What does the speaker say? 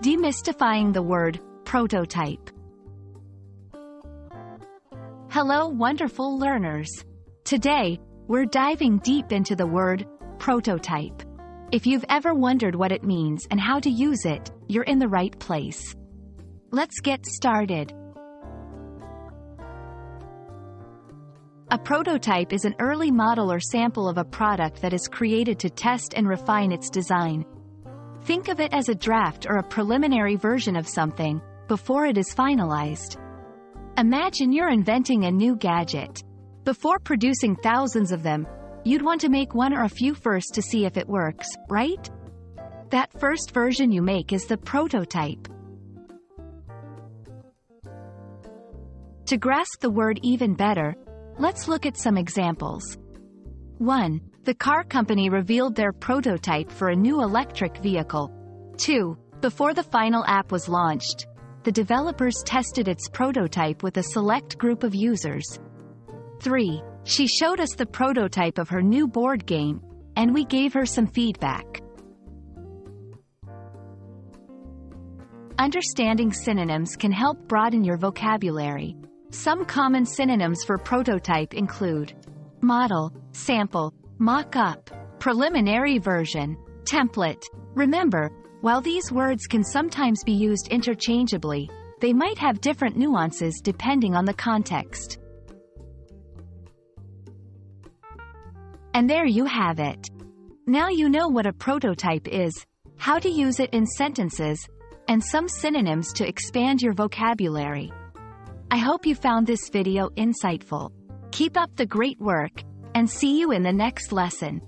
Demystifying the Word Prototype. Hello, wonderful learners. Today, we're diving deep into the word prototype. If you've ever wondered what it means and how to use it, you're in the right place. Let's get started. A prototype is an early model or sample of a product that is created to test and refine its design. Think of it as a draft or a preliminary version of something, before it is finalized. Imagine you're inventing a new gadget. Before producing thousands of them, you'd want to make one or a few first to see if it works, right? That first version you make is the prototype. To grasp the word even better, let's look at some examples. 1. The car company revealed their prototype for a new electric vehicle. 2. Before the final app was launched, the developers tested its prototype with a select group of users. 3. She showed us the prototype of her new board game, and we gave her some feedback. Understanding synonyms can help broaden your vocabulary. Some common synonyms for prototype include model, sample, mock-up, preliminary version, template. Remember, while these words can sometimes be used interchangeably, they might have different nuances depending on the context. And there you have it. Now you know what a prototype is, how to use it in sentences, and some synonyms to expand your vocabulary. I hope you found this video insightful. Keep up the great work, and see you in the next lesson.